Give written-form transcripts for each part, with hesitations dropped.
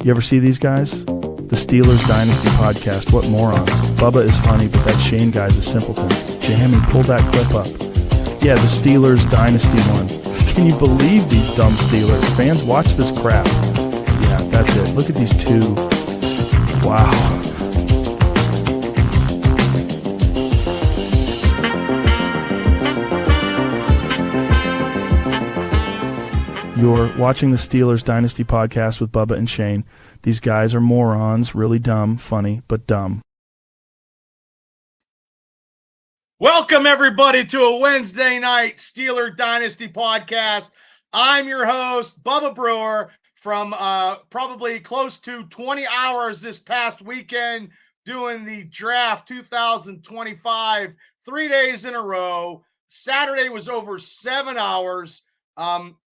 You ever see these guys? The Steelers Dynasty podcast. What morons. Bubba is funny, but that Shane guy's a simpleton. Jamie, pull that clip up. Yeah, the Steelers Dynasty one. Can you believe these dumb Steelers? Fans, watch this crap. Yeah, that's it. Look at these two. Wow. You're watching the Steelers Dynasty podcast with Bubba and Shane. These guys are morons, really dumb, funny, but dumb. Welcome, everybody, to a Wednesday night Steeler Dynasty podcast. I'm your host, Bubba Brewer, from probably close to 20 hours this past weekend doing the draft 2025, 3 days in a row. Saturday was over 7 hours.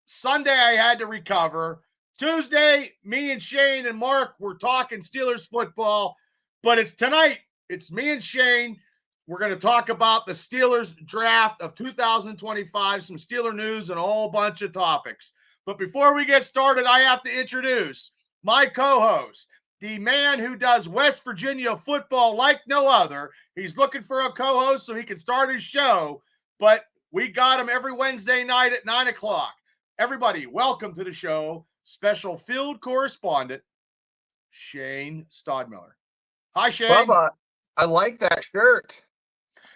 Sunday, I had to recover. Tuesday, me and Shane and Mark were talking Steelers football, but it's tonight. It's me and Shane. We're going to talk about the Steelers draft of 2025, some Steeler news, and a whole bunch of topics. But before we get started, I have to introduce my co-host, the man who does West Virginia football like no other. He's looking for a co-host so he can start his show, but we got him every Wednesday night at 9 o'clock. Everybody, welcome to the show, special field correspondent, Shane Stodmiller. Hi, Shane. Bubba, I like that shirt.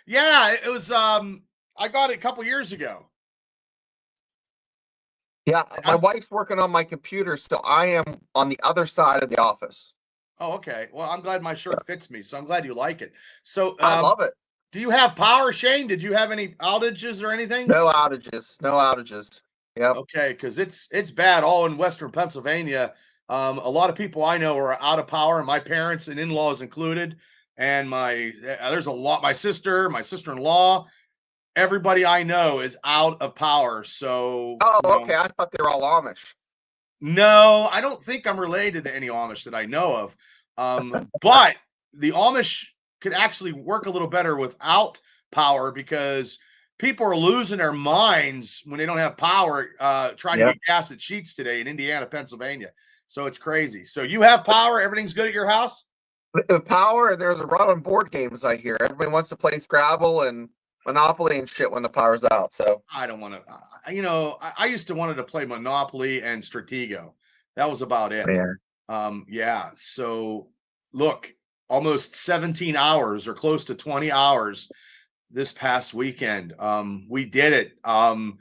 Yeah, it was, I got it a couple years ago. Yeah, my wife's working on my computer, so I am on the other side of the office. Oh, okay. Well, I'm glad my shirt fits me, so I'm glad you like it. So I love it. Do you have power, Shane? Did you have any outages or anything? No outages. No outages. Yep. Okay, because it's bad all in Western Pennsylvania. A lot of people I know are out of power, my parents and in-laws included. And there's a lot, my sister-in-law, everybody I know is out of power. So okay. I thought they were all Amish. No, I don't think I'm related to any Amish that I know of. But the Amish could actually work a little better without power because people are losing their minds when they don't have power, trying to get gas at Sheetz today in Indiana, Pennsylvania. So it's crazy. So you have power. Everything's good at your house? Power, and there's a run on board games, I hear. Everybody wants to play Scrabble and Monopoly and shit when the power's out. So I don't want to, I used to wanted to play Monopoly and Stratego. That was about it. Yeah. So look, almost 17 hours or close to 20 hours this past weekend. We did it. Man,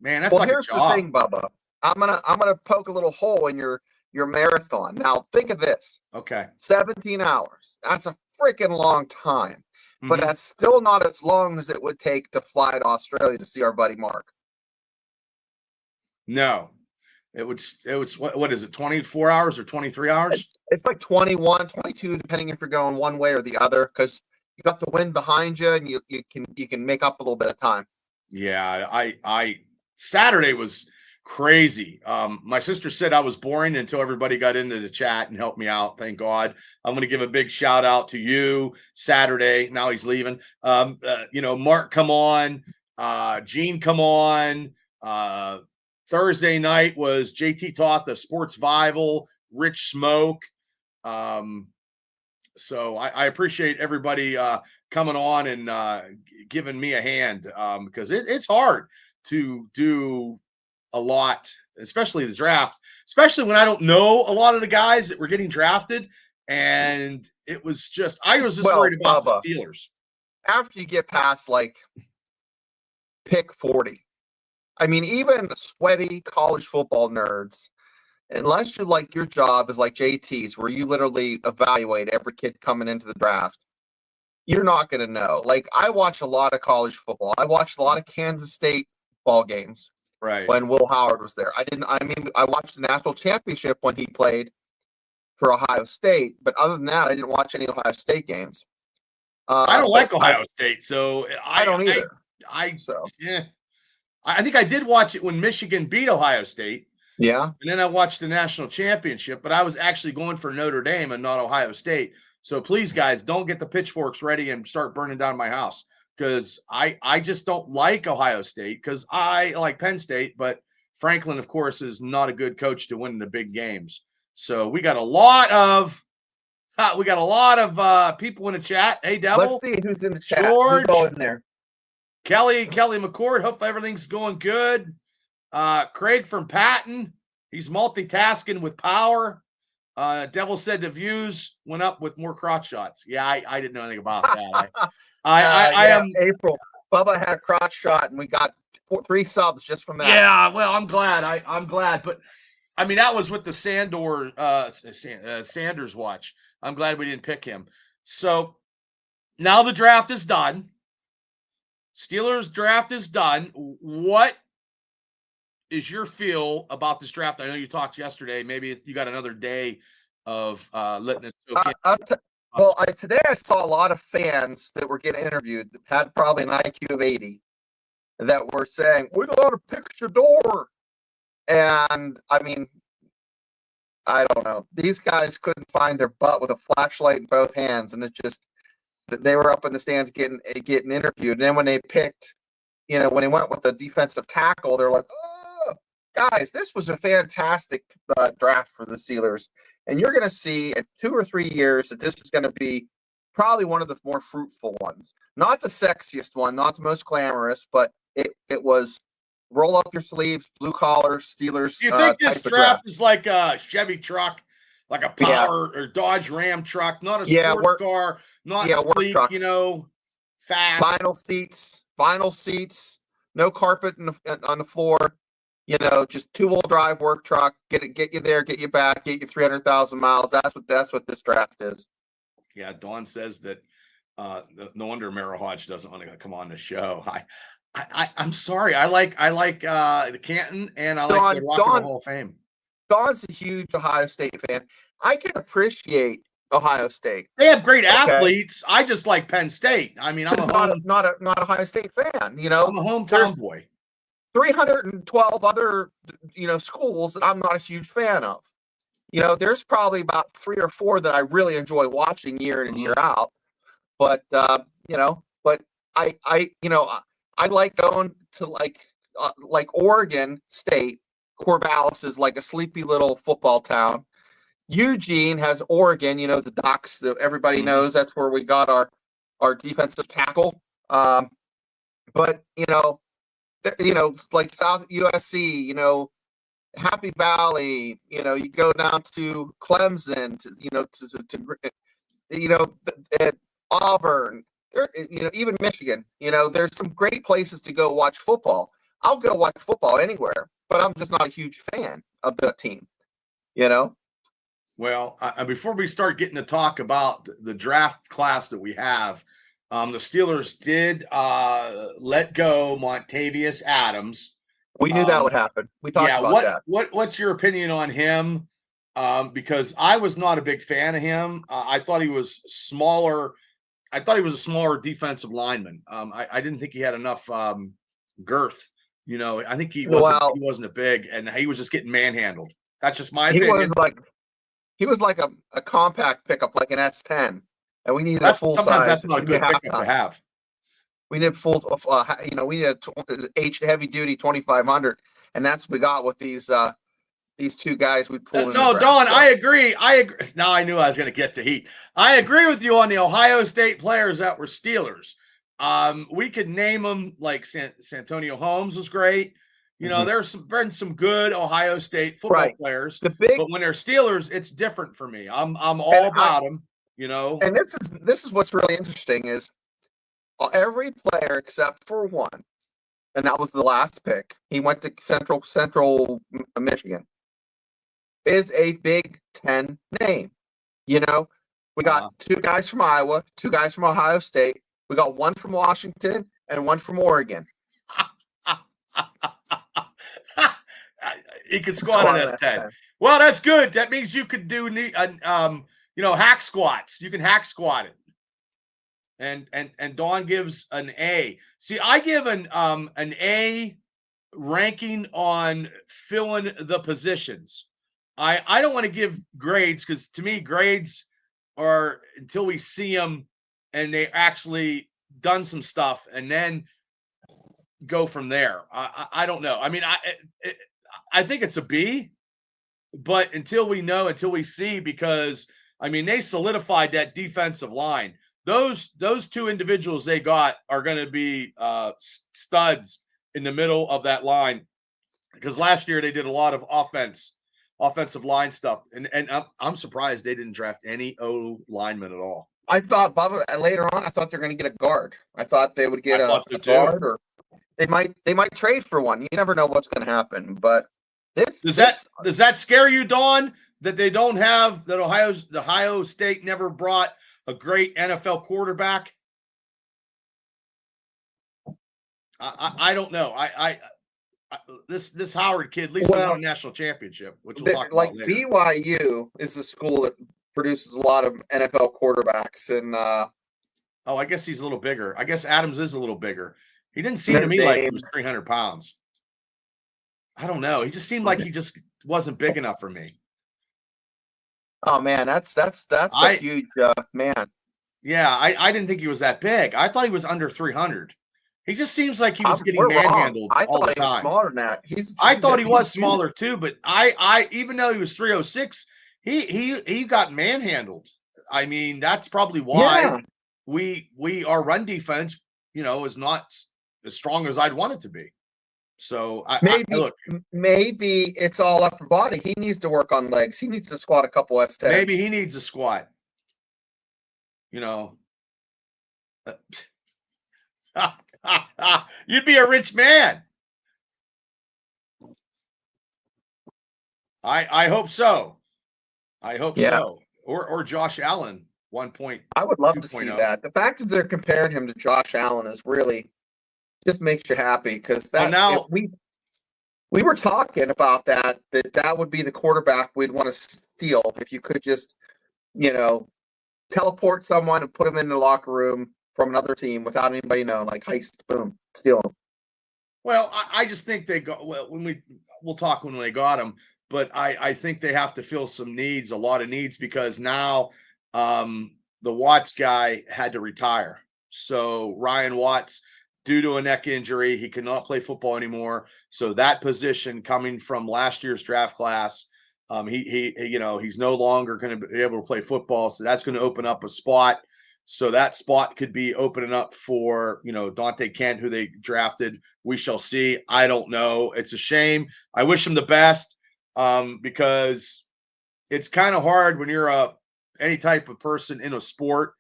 that's like a job. Here's the thing, Bubba. I'm gonna poke a little hole in your marathon. Now think of this. Okay. 17 hours. That's a freaking long time. Mm-hmm. But that's still not as long as it would take to fly to Australia to see our buddy Mark. No. It was what is it, 24 hours or 23 hours? It's like 21, 22, depending if you're going one way or the other, because you got the wind behind you and you can make up a little bit of time. Yeah, I Saturday was crazy. My sister said I was boring until everybody got into the chat and helped me out. Thank God. I'm going to give a big shout out to you. Saturday, now he's leaving. Mark, come on. Gene, come on. Thursday night was JT Taught, the Sports Vival, Rich Smoke. So I appreciate everybody coming on and giving me a hand because it's hard to do a lot, especially the draft, especially when I don't know a lot of the guys that were getting drafted. And I was just worried about the Steelers. After you get past like pick 40, I mean, even sweaty college football nerds, unless you like your job is like JT's, where you literally evaluate every kid coming into the draft, you're not going to know. Like, I watch a lot of college football. I watched a lot of Kansas State ball games. Right. When Will Howard was there. I watched the national championship when he played for Ohio State, but other than that, I didn't watch any Ohio State games. I don't like Ohio State, so I don't either. I think I did watch it when Michigan beat Ohio State. Yeah. And then I watched the national championship, but I was actually going for Notre Dame and not Ohio State. So please, guys, don't get the pitchforks ready and start burning down my house. Because I just don't like Ohio State because I like Penn State, but Franklin, of course, is not a good coach to win the big games. So we got a lot of people in the chat. Hey, Devil. Let's see who's in the chat. George. Who's going there? Kelly McCord. Hope everything's going good. Craig from Patton. He's multitasking with power. Devil said the views went up with more crotch shots. Yeah, I didn't know anything about that. I am April. Bubba had a crotch shot, and we got 3 subs just from that. Yeah, well, I'm glad. I'm glad, but I mean that was with the Sanders watch. I'm glad we didn't pick him. So now the draft is done. Steelers draft is done. What is your feel about this draft? I know you talked yesterday. Maybe you got another day of letting it soak in. Today I saw a lot of fans that were getting interviewed that had probably an IQ of 80 that were saying, "We got to pick your door." And I mean, I don't know. These guys couldn't find their butt with a flashlight in both hands, and it just they were up in the stands getting interviewed. And then when they picked, when they went with the defensive tackle, they're like, "Oh, guys, this was a fantastic draft for the Steelers." And you're going to see in 2 or 3 years that this is going to be probably one of the more fruitful ones. Not the sexiest one, not the most glamorous, but it was roll up your sleeves, blue collar Steelers. Do you think this draft is like a Chevy truck, like a Power or Dodge Ram truck, not a sports car, not sleek, fast. Vinyl seats, no carpet on the floor. Just 2-wheel drive work truck. Get you there, get you back, get you 300,000 miles. That's what this draft is. Yeah, Dawn says that no wonder Merrill Hodge doesn't want to come on the show. I'm sorry. I like the Canton and I like the Rock and Roll Hall of Fame. Dawn's a huge Ohio State fan. I can appreciate Ohio State. They have great athletes. I just like Penn State. I mean, I'm not a Ohio State fan. I'm a hometown boy. 312 other schools that I'm not a huge fan of. There's probably about 3 or 4 that I really enjoy watching year in and year out. But I like going to like Oregon State. Corvallis is like a sleepy little football town. Eugene has Oregon, the Ducks that everybody knows. That's where we got our defensive tackle. But like South USC, Happy Valley, you go down to Clemson, to Auburn, even Michigan, there's some great places to go watch football. I'll go watch football anywhere, but I'm just not a huge fan of the team, Well, before we start getting to talk about the draft class that we have, the Steelers did let go Montavious Adams. We knew that would happen. We talked about that. What's your opinion on him? Because I was not a big fan of him. I thought he was smaller. I thought he was a smaller defensive lineman. I didn't think he had enough girth. I think he wasn't a big, and he was just getting manhandled. That's just my opinion. He was like a compact pickup, like an S10. And we needed a full size. Sometimes that's not a good pickup to have. We need full, we need a heavy duty 2500, and that's what we got with these 2 guys we pulled. No, Don, I agree. Now I knew I was going to get to heat. I agree with you on the Ohio State players that were Steelers. We could name them like Santonio Holmes was great. There's been some good Ohio State football players, but when they're Steelers, it's different for me. I'm all about them. And this is what's really interesting is every player except for one, and that was the last pick. He went to Central Michigan. Is a Big Ten name. We got 2 guys from Iowa, 2 guys from Ohio State. We got 1 from Washington and 1 from Oregon. He could squat on S10. Well, that's good. That means you could do hack squats. You can hack squat it. And Dawn gives an A. See, I give an A ranking on filling the positions. I don't want to give grades because to me grades are until we see them and they actually done some stuff and then go from there. I don't know. I mean, I think it's a B. but until we see, because I mean, they solidified that defensive line. Those two individuals they got are going to be studs in the middle of that line, because last year they did a lot of offensive line stuff, and I'm surprised they didn't draft any O linemen at all. I thought Bubba later on. I thought they're going to get a guard. I thought they would get a guard, or they might trade for one. You never know what's going to happen. But does that scare you, Dawn? That they don't have that Ohio State never brought a great NFL quarterback? I don't know. This Howard kid, at least they won a national championship, which we'll talk about later. BYU is the school that produces a lot of NFL quarterbacks, and I guess he's a little bigger. I guess Adams is a little bigger. He didn't seem to me like he was 300 pounds. I don't know. He just seemed like he just wasn't big enough for me. Oh man, that's a huge man. Yeah, I didn't think he was that big. I thought he was under 300. He just seems like he was getting manhandled all the time. I thought he was smaller than that. I thought he was smaller too, but I even though he was 306, he got manhandled. I mean, that's probably why our run defense, is not as strong as I'd want it to be. So maybe it's all upper body. He needs to work on legs. He needs to squat a couple S10s. Maybe he needs a squat. You'd be a rich man. I hope so. So. Or Josh Allen 1.0. I would love to see that. The fact that they're comparing him to Josh Allen is really just makes you happy, because we were talking about that would be the quarterback we'd want to steal if you could just teleport someone and put him in the locker room from another team without anybody knowing, like heist, boom, steal him. Well, I just think they got we'll talk when they got him, but I think they have to fill a lot of needs, because now the Watts guy had to retire. So Ryan Watts, due to a neck injury, he cannot play football anymore. So that position, coming from last year's draft class, he's no longer going to be able to play football. So that's going to open up a spot. So that spot could be opening up for, Dante Kent, who they drafted. We shall see. I don't know. It's a shame. I wish him the best, because it's kind of hard when you're any type of person in a sport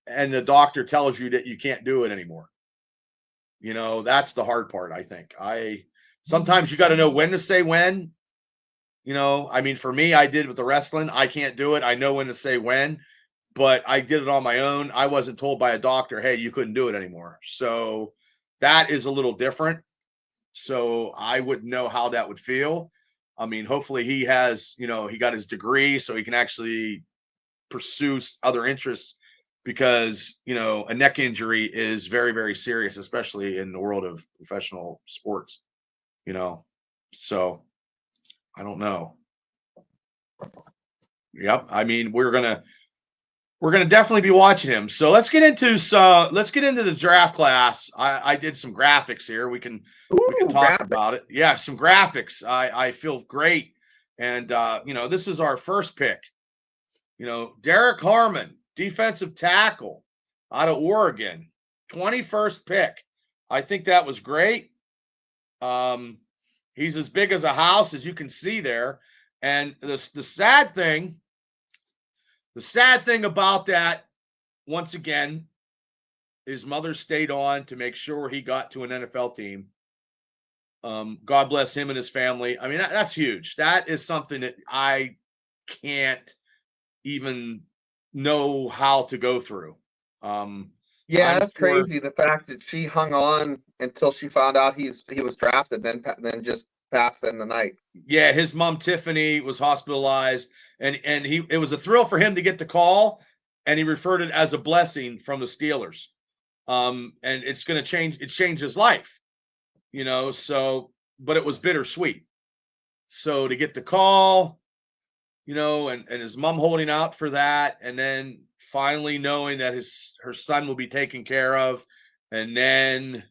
and the doctor tells you that you can't do it anymore. That's the hard part, I think. Sometimes you got to know when to say when. I mean, for me, I did with the wrestling. I can't do it. I know when to say when, but I did it on my own. I wasn't told by a doctor, hey, you couldn't do it anymore. So that is a little different. So I wouldn't know how that would feel. I mean, hopefully he has, he got his degree so he can actually pursue other interests, because, a neck injury is very, very serious, especially in the world of professional sports, so I don't know. Yep. I mean, we're going to definitely be watching him. So let's get into the draft class. I did some graphics here. We can talk about it. Yeah. Some graphics. I feel great. And, this is our first pick, Derek Harmon, defensive tackle out of Oregon, 21st pick. I think that was great. He's as big as a house, as you can see there. And the sad thing about that, once again, his mother stayed on to make sure he got to an NFL team. God bless him and his family. I mean, that's huge. That is something that I can't even know how to go through. That's crazy. The fact that she hung on until she found out he was drafted, then just passed in the night. Yeah, his mom Tiffany was hospitalized, and it was a thrill for him to get the call, and he referred it as a blessing from the Steelers. And it's going to change. It changed his life, So, but it was bittersweet. So to get the call, and his mom holding out for that, and then finally knowing that her son will be taken care of, and then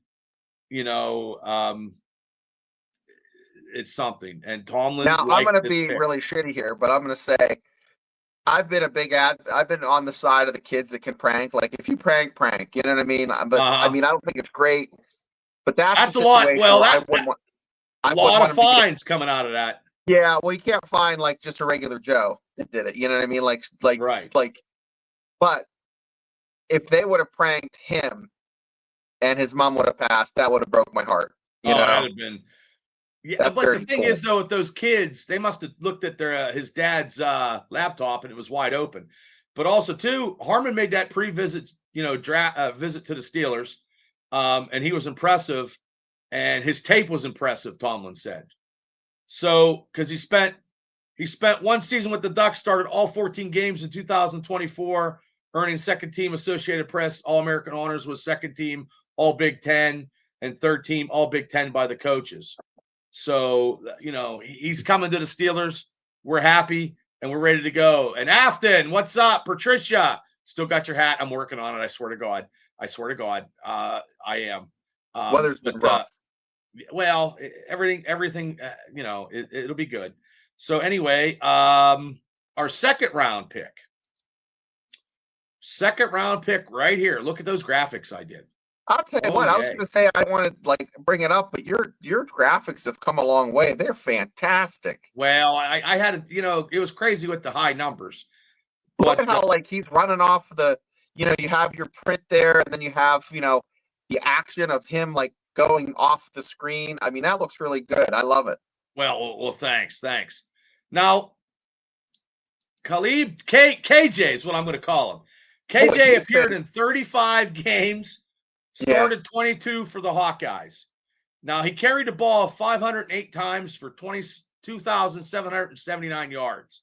it's something. And Tomlin. Now I'm going to this be pick. really shitty here, but I'm going to say I've been I've been on the side of the kids that can prank. Like if you prank, you know what I mean? But I mean, I don't think it's great. But that's a lot. Well, I wouldn't want. A lot of fines coming out of that. Yeah, well, you can't find like just a regular Joe that did it. You know what I mean? Like, right. But if they would have pranked him and his mom would have passed, that would have broke my heart. You know, that'd have been. Yeah, but the thing is, though, with those kids, they must have looked at their his dad's laptop and it was wide open. But also, too, Harmon made that pre-visit, visit to the Steelers, and he was impressive, and his tape was impressive. Tomlin said so because he spent one season with the Ducks, started all 14 games in 2024, earning second team Associated Press All-American honors, was second team All Big Ten, and third team All Big Ten by the coaches. So, he's coming to the Steelers. We're happy and we're ready to go. And Afton, what's up? Patricia, still got your hat. I'm working on it. I swear to God. I am. Weather's been rough. Well, everything, it'll be good. So anyway, our second round pick right here. Look at those graphics I did. I'll tell you what, I was going to say I wanted to bring it up, but your graphics have come a long way. They're fantastic. Well, I had it was crazy with the high numbers. Look at how he's running off you have your print there, and then you have the action of him going off the screen. I mean, that looks really good. I love it. Well, thanks. Now, Khalib KJ is what I'm going to call him. KJ appeared in 35 games. Started 22 for the Hawkeyes. Now, he carried the ball 508 times for 22,779 yards.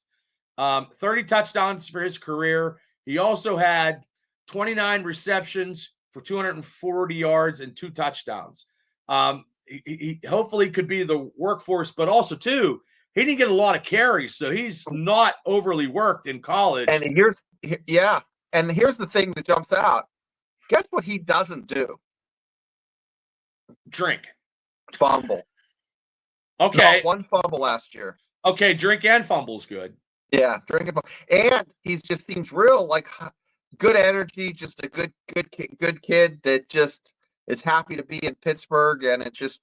30 touchdowns for his career. He also had 29 receptions for 240 yards and 2 touchdowns. He hopefully could be the workforce, but also, too, he didn't get a lot of carries, so he's not overly worked in college. And here's the thing that jumps out. Guess what he doesn't do? Drink. Fumble. Okay. Not one fumble last year. Okay, drink and fumble's good. Yeah, drink and fumble. And he just seems real good energy, just a good kid that just is happy to be in Pittsburgh, and it's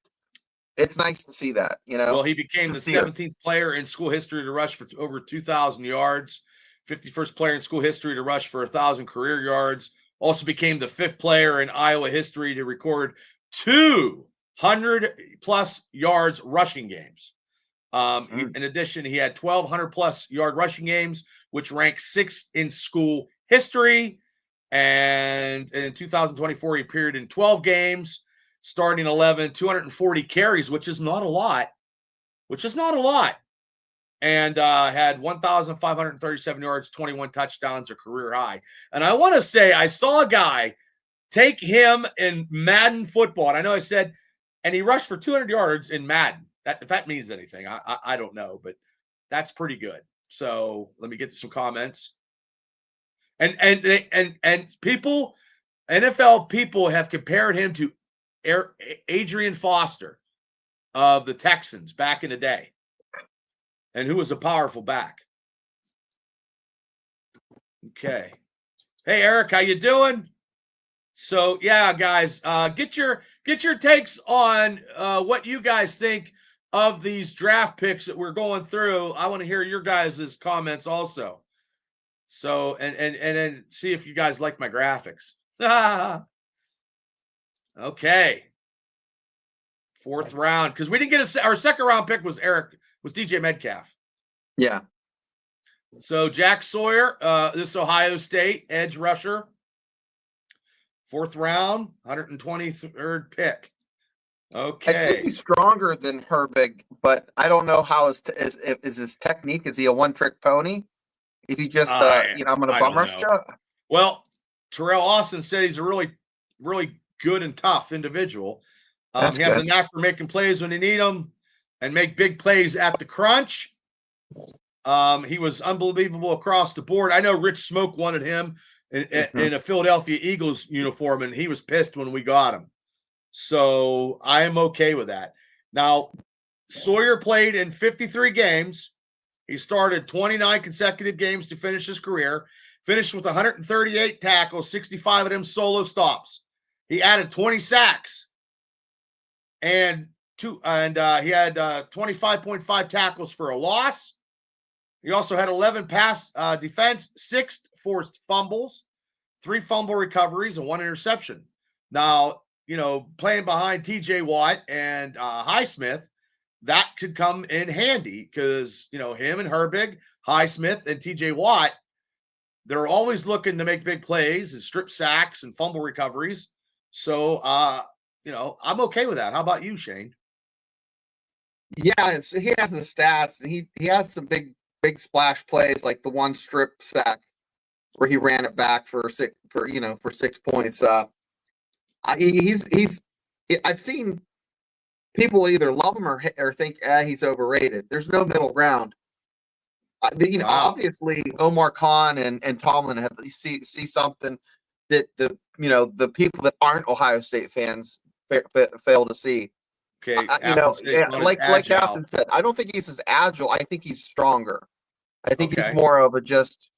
nice to see that, Well, he became the 17th player in school history to rush for over 2,000 yards, 51st player in school history to rush for 1,000 career yards. Also became the 5th player in Iowa history to record 200-plus yards rushing games. In addition, he had 1,200-plus yard rushing games, which ranks 6th in school history. And in 2024, he appeared in 12 games, starting 11, 240 carries, which is not a lot. And had 1,537 yards, 21 touchdowns, a career high. And I want to say I saw a guy take him in Madden football. And I know I said, and he rushed for 200 yards in Madden. If that means anything, I don't know, but that's pretty good. So let me get to some comments. And people, NFL people have compared him to Adrian Foster of the Texans back in the day, and who was a powerful back. Okay. Hey, Eric, how you doing? So, yeah, guys, get your takes on what you guys think of these draft picks that we're going through. I want to hear your guys' comments also. So, and then see if you guys like my graphics. Okay. 4th round, because we didn't get our second round pick was DJ Metcalf. Yeah. So Jack Sawyer, this Ohio State edge rusher. 4th round, 123rd pick. Okay. I think he's stronger than Herbig, but I don't know how is his technique. Is he a one-trick pony? Is he just I'm going to bum rush you? Well, Terrell Austin said he's a really, really good and tough individual. He has a knack for making plays when you need them and make big plays at the crunch. He was unbelievable across the board. I know Rich Smoke wanted him in a Philadelphia Eagles uniform, and he was pissed when we got him. So I am okay with that. Now, Sawyer played in 53 games. He started 29 consecutive games to finish his career, finished with 138 tackles, 65 of them solo stops. He added 20 sacks and he had 25.5 tackles for a loss. He also had 11 pass defense, 6 forced fumbles, 3 fumble recoveries, and 1 interception. Now, playing behind TJ Watt and Highsmith, that could come in handy because, him and Herbig, Highsmith, and TJ Watt, they're always looking to make big plays and strip sacks and fumble recoveries. So, I'm okay with that. How about you, Shane? Yeah, so he has the stats, and he has some big splash plays, like the one strip sack where he ran it back for 6 points. I've seen people either love him or think he's overrated. There's no middle ground. Wow. Obviously Omar Khan and Tomlin have see something that the people that aren't Ohio State fans fail to see. Okay, like Captain said, I don't think he's as agile. I think he's stronger. I think he's more of a just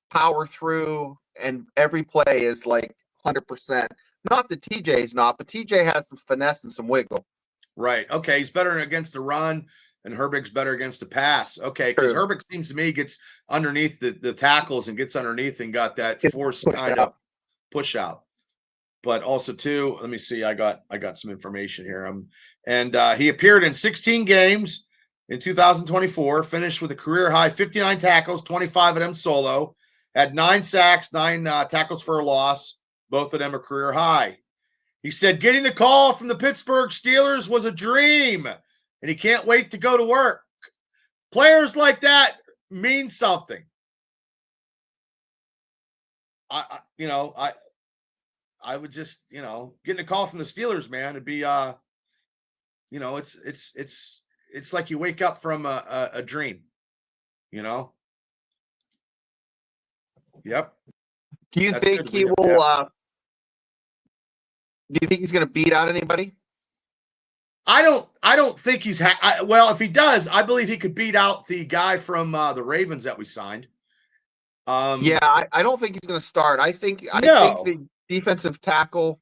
power through, and every play is like 100%. Not that TJ's not, but TJ has some finesse and some wiggle. Right. Okay, he's better against the run, and Herbig's better against the pass. Okay, because Herbig seems to me gets underneath the tackles and gets underneath and got that force kind of push out. But also too, let me see. I got some information here. He appeared in 16 games in 2024. Finished with a career high 59 tackles, 25 of them solo. Had 9 sacks, 9 tackles for a loss. Both of them a career high. He said getting the call from the Pittsburgh Steelers was a dream, and he can't wait to go to work. Players like that mean something. I would just, getting a call from the Steelers, man, it'd be, it's like you wake up from a dream, Yep. Do you think he will? Do you think he's going to beat out anybody? I don't think he's. Well, if he does, I believe he could beat out the guy from the Ravens that we signed. I don't think he's going to start. I think the defensive tackle.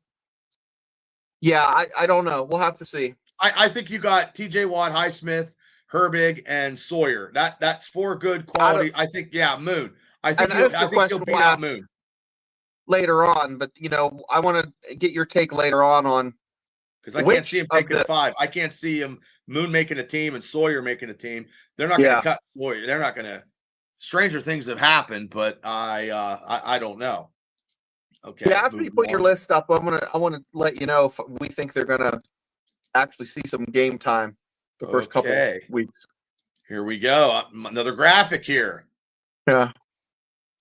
Yeah, I don't know. We'll have to see. I think you got TJ Watt, Highsmith, Herbig, and Sawyer. That's 4 good quality. I think, Moon. I think he'll beat out Moon later on, but I want to get your take later on because I can't see him taking 5. I can't see him Moon making a team and Sawyer making a team. They're not going to cut Sawyer. They're not going to. Stranger things have happened, but I don't know. Okay. Yeah, after you put your list up, I want to let you know if we think they're going to actually see some game time the first couple of weeks. Here we go. Another graphic here. Yeah.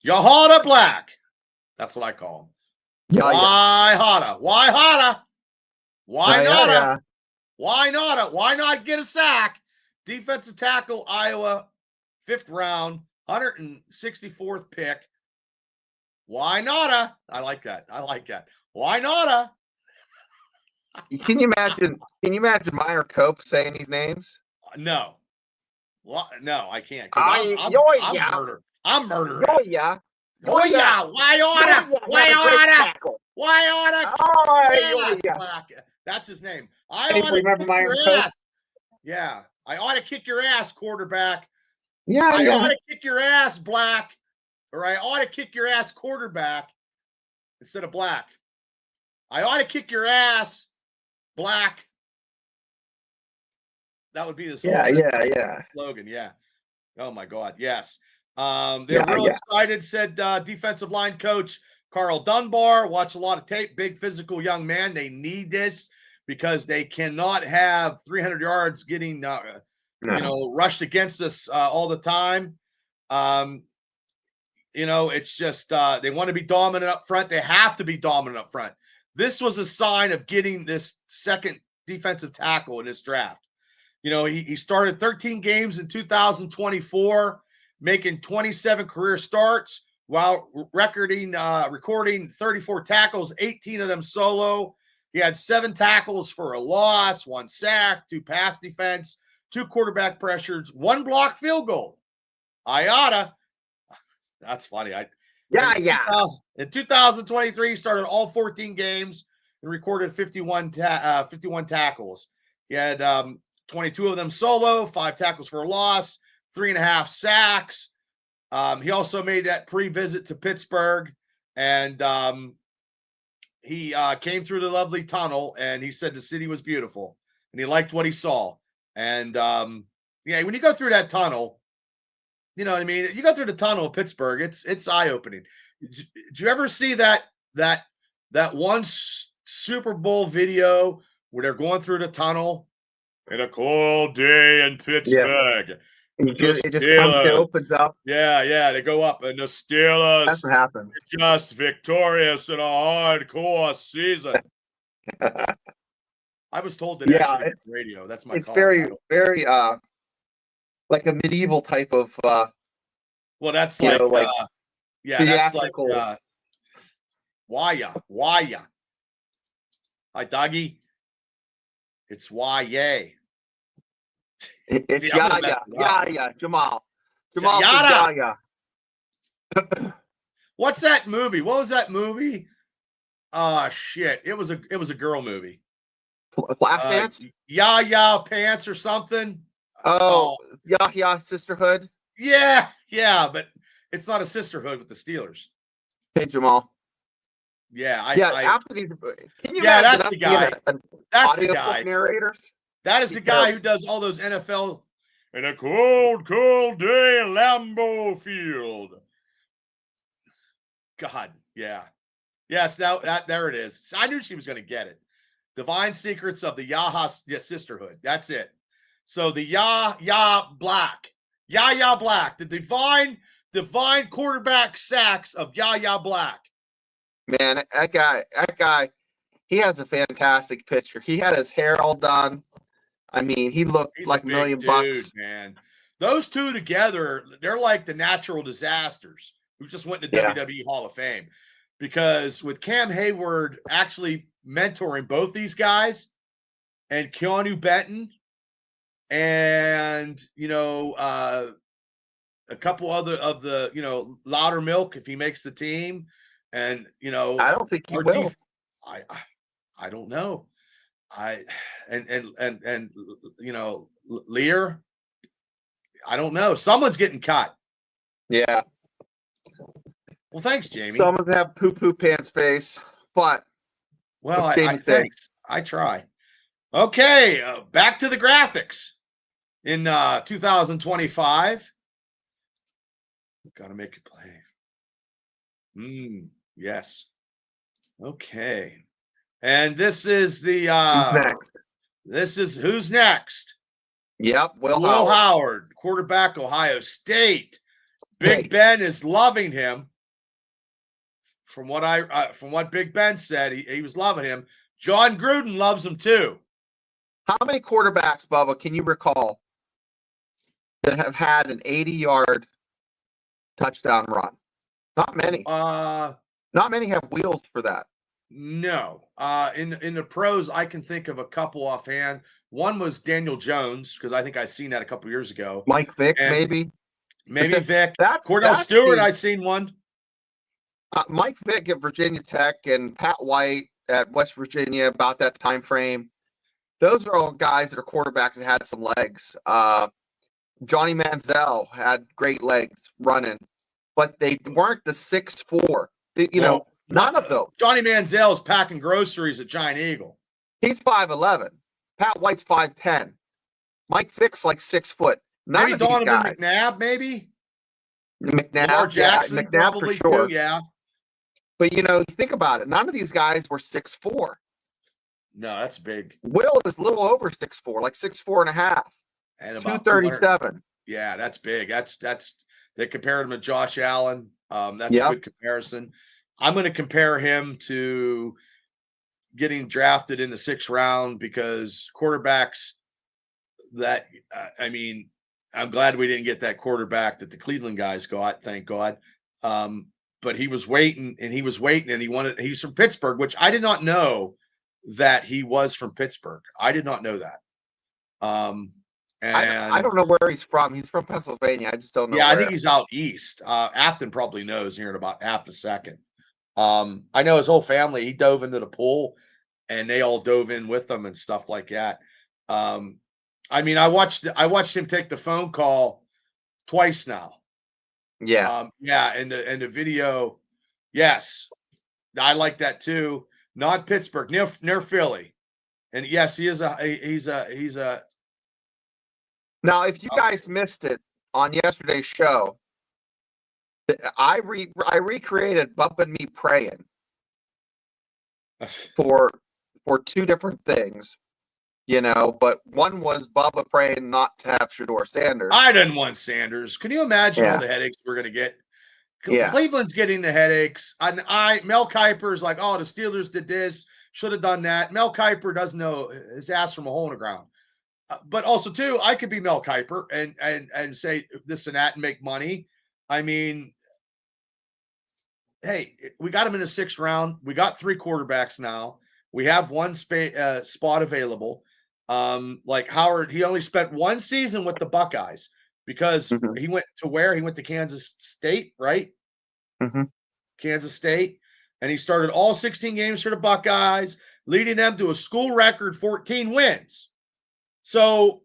Yahada Black. That's what I call him. Why Hada? Why Hada? Why not? Why not? Why not get a sack? Defensive tackle, Iowa, 5th round, 164th pick. Why not? I like that. Why not? Can you imagine Meyer Cope saying these names? No. No, I can't. I'm murderer. Oh yeah. Why oughta? That's his name. I ought to kick your ass. Yeah. I ought to kick your ass, quarterback. Yeah. I ought to kick your ass, Black. Or I ought to kick your ass, quarterback, instead of Black. I ought to kick your ass, Black. That would be the slogan. Yeah. Oh my God. Yes. They're real excited, said defensive line coach Carl Dunbar. Watch a lot of tape. Big physical young man. They need this because they cannot have 300 yards getting rushed against us all the time. It's just they want to be dominant up front. They have to be dominant up front. This was a sign of getting this second defensive tackle in this draft. He started 13 games in 2024, making 27 career starts while recording 34 tackles, 18 of them solo. He had 7 tackles for a loss, 1 sack, 2 pass defense, 2 quarterback pressures, 1 block field goal. IATA. That's funny. In 2023, he started all 14 games and recorded 51 tackles. He had 22 of them solo, 5 tackles for a loss, 3.5 sacks. He also made that pre-visit to Pittsburgh, and he came through the lovely tunnel, and he said the city was beautiful, and he liked what he saw. And when you go through that tunnel, you know what I mean? You go through the tunnel of Pittsburgh, it's eye-opening. Did you ever see that one Super Bowl video where they're going through the tunnel in a cold day in Pittsburgh? Yeah. It just opens up. Yeah, they go up, and the Steelers. That's what happened. Just victorious in a hardcore season. I was told that actually it's radio. That's my. It's very like a medieval type of. Well, that's like theatrical. That's like why? Hi, Dougie. It's why yay. It's Jamal. Jamal says yeah. What's that movie? What was that movie? Oh shit! It was a girl movie. Flashdance? Yeah, pants or something. Oh, yeah, sisterhood. Yeah, but it's not a sisterhood with the Steelers. Hey, Jamal. Yeah, after these, can you imagine that's the guy. That's the guy. Narrators. That is the guy who does all those NFL in a cold, cold day in Lambeau Field. God, yeah. Yes, there it is. I knew she was going to get it. Divine Secrets of the Sisterhood. That's it. So the Black. Black. The divine quarterback sacks of Black. Man, that guy, he has a fantastic picture. He had his hair all done. I mean, he looked like $1 million bucks. Man. Those two together, they're like the natural disasters who just went to WWE Hall of Fame. Because with Cam Hayward actually mentoring both these guys and Keanu Benton and, a couple other of the, Loudermilk, if he makes the team. And, I don't think he will. I don't know. Lear, I don't know. Someone's getting cut. Yeah. Well, thanks, Jamie. Someone's gonna have poo pants face, but thanks. I try. Okay, back to the graphics in 2025. Got to make it play. Yes. Okay. And this is the who's next? This is who's next. Yep, Will Howard, quarterback, Ohio State. Big Ben is loving him. From what Big Ben said, he was loving him. John Gruden loves him too. How many quarterbacks, Bubba, can you recall that have had an 80-yard touchdown run? Not many. Not many have wheels for that. No. In the pros, I can think of a couple offhand. One was Daniel Jones, because I think I seen that a couple years ago. Mike Vick, maybe. Maybe Vick. Cordell Stewart, I've seen one. Mike Vick at Virginia Tech and Pat White at West Virginia about that time frame. Those are all guys that are quarterbacks that had some legs. Johnny Manziel had great legs running, but they weren't the 6'4". None of them. Johnny Manziel's packing groceries at Giant Eagle. He's 5'11". Pat White's 5'10". Mike Vick's like 6 foot. Maybe Donovan McNabb, maybe. McNabb, Jackson, McNabb probably for sure. Too, yeah. But you think about it. None of these guys were 6'4". No, that's big. Will is a little over 6'4", like 6'4.5". And about 237. Yeah, that's big. That's they compared him to Josh Allen. That's a good comparison. I'm going to compare him to getting drafted in the 6th round because quarterbacks that I'm glad we didn't get that quarterback that the Cleveland guys got, thank God. But he was waiting and he wanted, he's from Pittsburgh, which I did not know that he was from Pittsburgh. I did not know that. And I don't know where he's from. He's from Pennsylvania. I just don't know. yeah, where. I think he's out east. Afton probably knows here in about half a second. I know his whole family. He dove into the pool, and they all dove in with him and stuff like that. I mean, I watched him take the phone call twice now. Yeah. Yeah, and the video, yes, I like that too. Not Pittsburgh, near Philly, and yes, he's a. Now, if you guys missed it on yesterday's show, I recreated Bubba and me praying for two different things, but one was Bubba praying not to have Shedeur Sanders. I didn't want Sanders. Can you imagine all the headaches we're going to get? Yeah. Cleveland's getting the headaches. And Mel Kiper's like, oh, the Steelers did this, should have done that. Mel Kiper doesn't know his ass from a hole in the ground. But also, too, I could be Mel Kiper and say this and that and make money. I mean, hey, we got him in the 6th round. We got 3 quarterbacks now. We have one spot available. Like Howard, he only spent 1 season with the Buckeyes because he went to where? He went to Kansas State, right? Kansas State. And he started all 16 games for the Buckeyes, leading them to a school record 14 wins. So,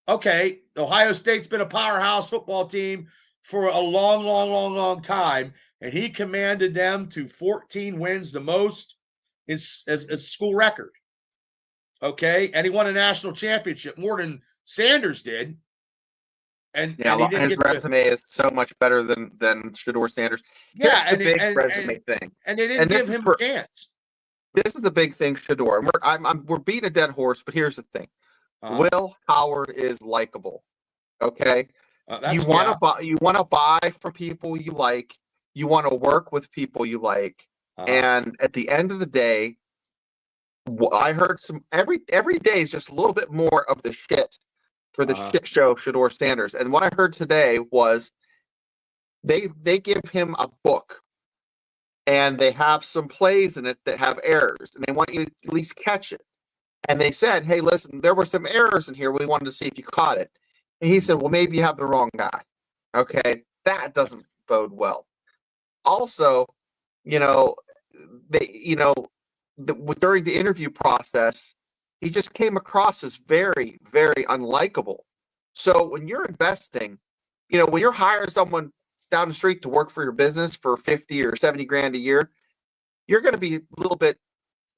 okay, Ohio State's been a powerhouse football team for a long time, and he commanded them to 14 wins, the most as school record. Okay, and he won a national championship more than Sanders did. And his resume is so much better than Shedeur Sanders. Yeah, and the big resume thing, and they didn't give him a chance. This is the big thing, Shedeur. We're beating a dead horse, but here's the thing: Will Howard is likable. Okay, you want to buy from people you like. You want to work with people you like, and at the end of the day, I heard every day is just a little bit more of the shit for the shit show Shedeur Sanders. And what I heard today was they give him a book and they have some plays in it that have errors and they want you to at least catch it. And they said, hey, listen, there were some errors in here. We wanted to see if you caught it. And he said, well, maybe you have the wrong guy. Okay, that doesn't bode well. Also, during the interview process, he just came across as very, very unlikable. So when you're investing, when you're hiring someone down the street to work for your business for 50 or 70 grand a year, you're going to be a little bit,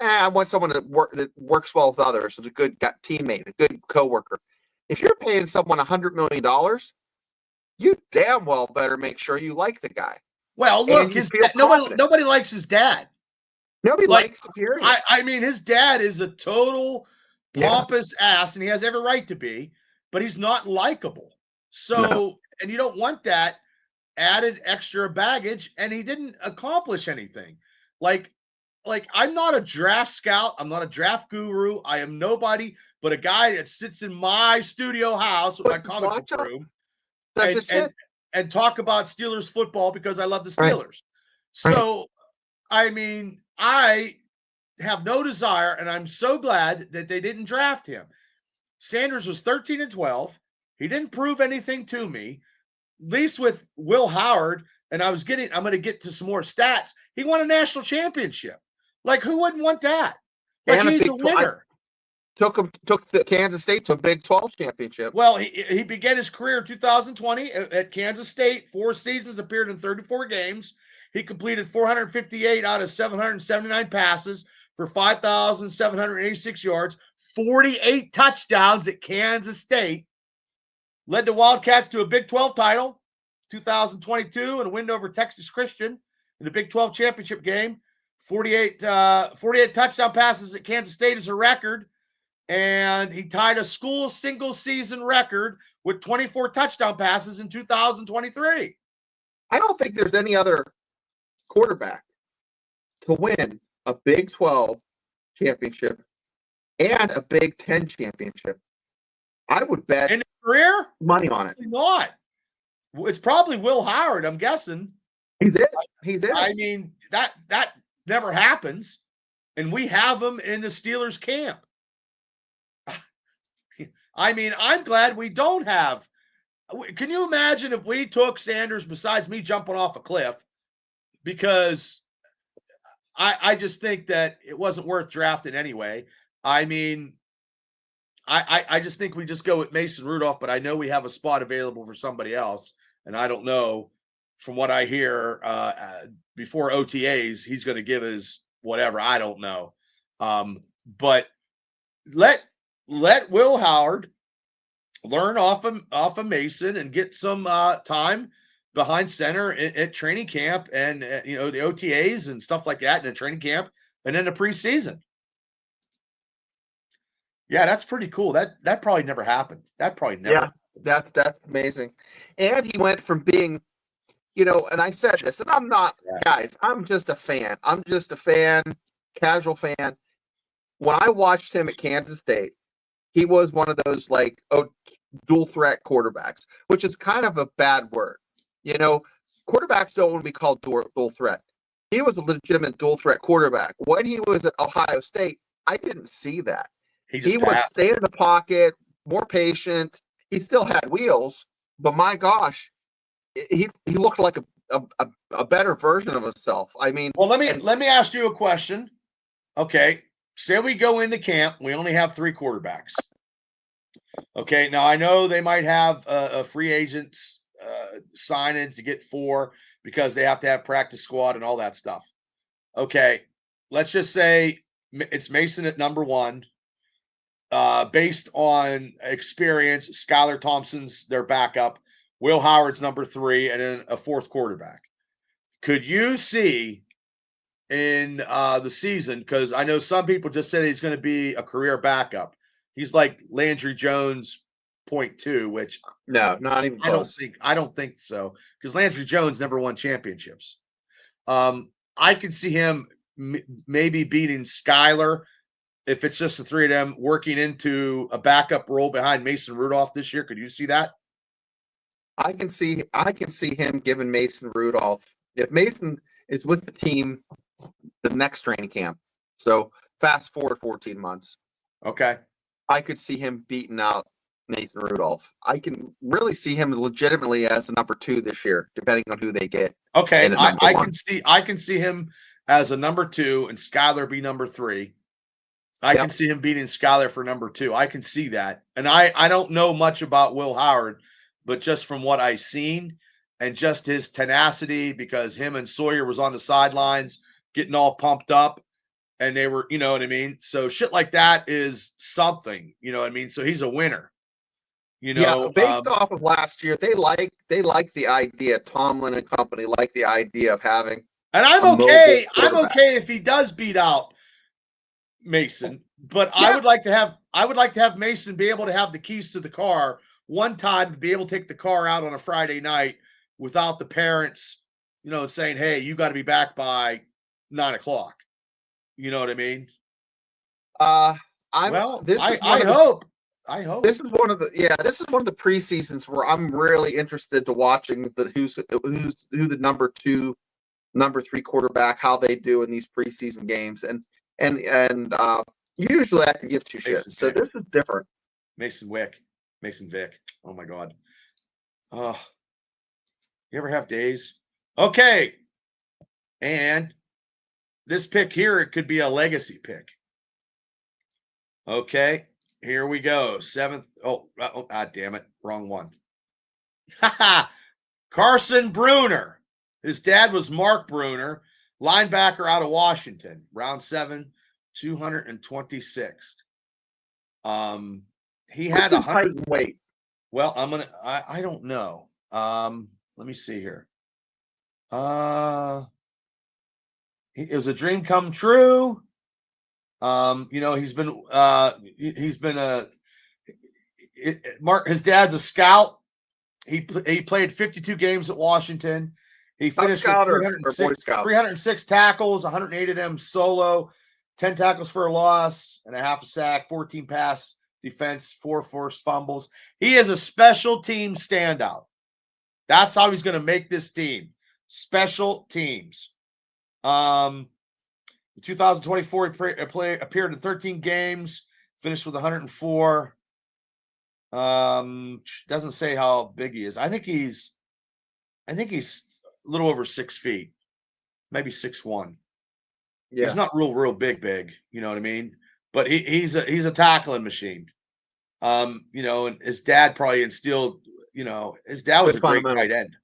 I want someone that works well with others, is a good teammate, a good coworker. If you're paying someone $100 million, you damn well better make sure you like the guy. Well, look, nobody likes his dad. Nobody likes the period. I mean, his dad is a total pompous ass, and he has every right to be, but he's not likable. So, and you don't want that added extra baggage, and he didn't accomplish anything. Like I'm not a draft scout. I'm not a draft guru. I am nobody but a guy that sits in my studio house with my comic book room and talk about Steelers football because I love the Steelers. Right. So, I mean, I have no desire, and I'm so glad that they didn't draft him. Sanders was 13-12. He didn't prove anything to me, at least with Will Howard. And I'm going to get to some more stats. He won a national championship. Like, who wouldn't want that? Like, he's a winner. Took the Kansas State to a Big 12 championship. Well, he began his career in 2020 at Kansas State. 4 seasons, appeared in 34 games. He completed 458 out of 779 passes for 5,786 yards, 48 touchdowns at Kansas State. Led the Wildcats to a Big 12 title, 2022, and a win over Texas Christian in the Big 12 championship game. 48 touchdown passes at Kansas State is a record, and he tied a school single-season record with 24 touchdown passes in 2023. I don't think there's any other quarterback to win a Big 12 championship and a Big 10 championship. I would bet in his career money on it. Not. It's probably Will Howard, I'm guessing. He's it. I mean, that never happens and we have him in the Steelers camp. I mean, I'm glad we don't have. Can you imagine if we took Sanders besides me jumping off a cliff? Because I just think that it wasn't worth drafting anyway. I mean, I just think we just go with Mason Rudolph, but I know we have a spot available for somebody else. And I don't know, from what I hear before OTAs, he's going to give his whatever. I don't know. But let Will Howard learn off of Mason and get some time behind center at training camp and the OTAs and stuff like that in the training camp and in the preseason. Yeah, that's pretty cool. That probably never happened. That probably never. Yeah, that's amazing. And he went from being, and I said this, and I'm not, guys, I'm just a fan. I'm just a fan, casual fan. When I watched him at Kansas State, he was one of those dual threat quarterbacks, which is kind of a bad word. Quarterbacks don't want to be called dual threat. He was a legitimate dual threat quarterback. When he was at Ohio State, I didn't see that. He would stay in the pocket, more patient. He still had wheels, but my gosh, he looked like a better version of himself. I mean, well, let me ask you a question. Okay, say we go into camp, we only have 3 quarterbacks. Okay, now I know they might have a free agents signage to get 4 because they have to have practice squad and all that stuff. Okay, let's just say it's Mason at number 1. Based on experience, Skylar Thompson's their backup, Will Howard's number 3, and then a 4th quarterback. Could you see in the season, because I know some people just said he's going to be a career backup. He's like Landry Jones 0.2, which no, not even close. I don't think so, because Landry Jones never won championships. I could see him maybe beating Skylar if it's just the 3 of them working into a backup role behind Mason Rudolph this year. Could you see that? I can see him giving Mason Rudolph, if Mason is with the team the next training camp. So fast forward 14 months. Okay. I could see him beating out Mason Rudolph. I can really see him legitimately as a number 2 this year, depending on who they get. Okay. I can see him as a number 2 and Skylar be number 3. I can see him beating Skylar for number 2. I can see that. And I don't know much about Will Howard, but just from what I've seen and just his tenacity, because him and Sawyer was on the sidelines getting all pumped up and they were, you know what I mean? So shit like that is something, you know what I mean? So he's a winner. Based off of last year, they like the idea. Tomlin and company like the idea of having. And I'm okay if he does beat out Mason, but I would like to have Mason be able to have the keys to the car one time, to be able to take the car out on a Friday night without the parents, saying, "Hey, you got to be back by 9:00." You know what I mean? I hope. This is one of the preseasons where I'm really interested to watching who the number 2, number 3 quarterback, how they do in these preseason games, and usually I can give 2 shits. So this is different. Mason Vick. Oh my God. You ever have days? Okay. And this pick here, it could be a legacy pick. Okay. Here we go. 7th. Oh, damn it. Wrong one. Carson Bruner. His dad was Mark Bruner, linebacker out of Washington, round 7, 226th. He had 100 weight. Well, I don't know. Let me see here. It was a dream come true. His dad's a scout. He played 52 games at Washington. He finished with 306 tackles, 108 of them solo, 10 tackles for a loss and a half a sack, 14 pass defense, 4 forced fumbles. He is a special team standout. That's how he's going to make this team. Special teams. 2024, he appeared in 13 games, finished with 104. Doesn't say how big he is. I think he's a little over 6 feet, maybe 6'1". Yeah. He's not real big. You know what I mean? But he's a tackling machine. And his dad probably instilled. His dad was a great tight end.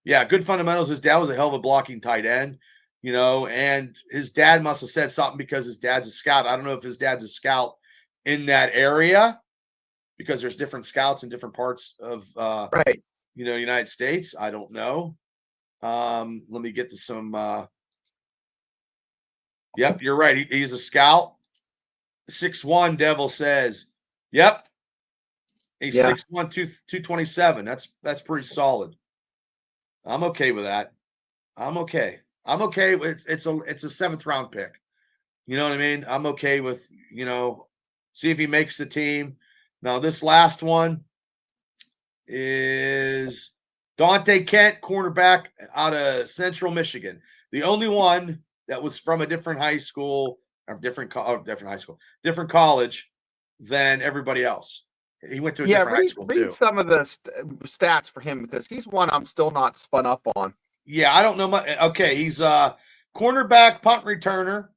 Yeah, good fundamentals. His dad was a hell of a blocking tight end. And his dad must have said something because his dad's a scout. I don't know if his dad's a scout in that area because there's different scouts in different parts of right. United States. I don't know. Let me get to some. Yep, you're right. He's a scout. 6'1", Devil says. Yep. He's 6'1", 227. That's pretty solid. I'm okay with that. I'm okay. It's a 7th round pick. You know what I mean? I'm okay with, see if he makes the team. Now, this last one is Dante Kent, cornerback out of Central Michigan. The only one that was from a different high school or different college than everybody else. He went to a different high school too. Read some of the stats for him because he's one I'm still not spun up on. Yeah, I don't know much. Okay, he's a cornerback, punt returner.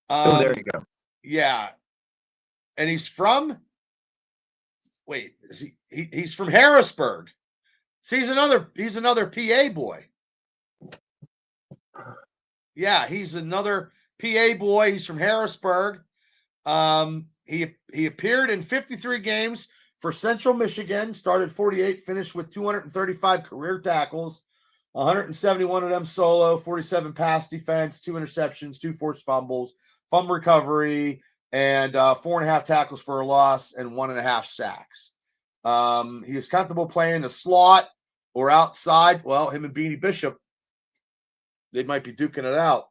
There you go. Yeah, and he's from. Wait, is he's from Harrisburg. See, he's another PA boy. Yeah, he's another PA boy. He's from Harrisburg. He appeared in 53 games for Central Michigan, started 48, finished with 235 career tackles, 171 of them solo, 47 pass defense, 2 interceptions, 2 forced fumbles, fumble recovery, and 4.5 tackles for a loss and 1.5 sacks. He was comfortable playing the slot or outside. Well, him and Beanie Bishop, they might be duking it out.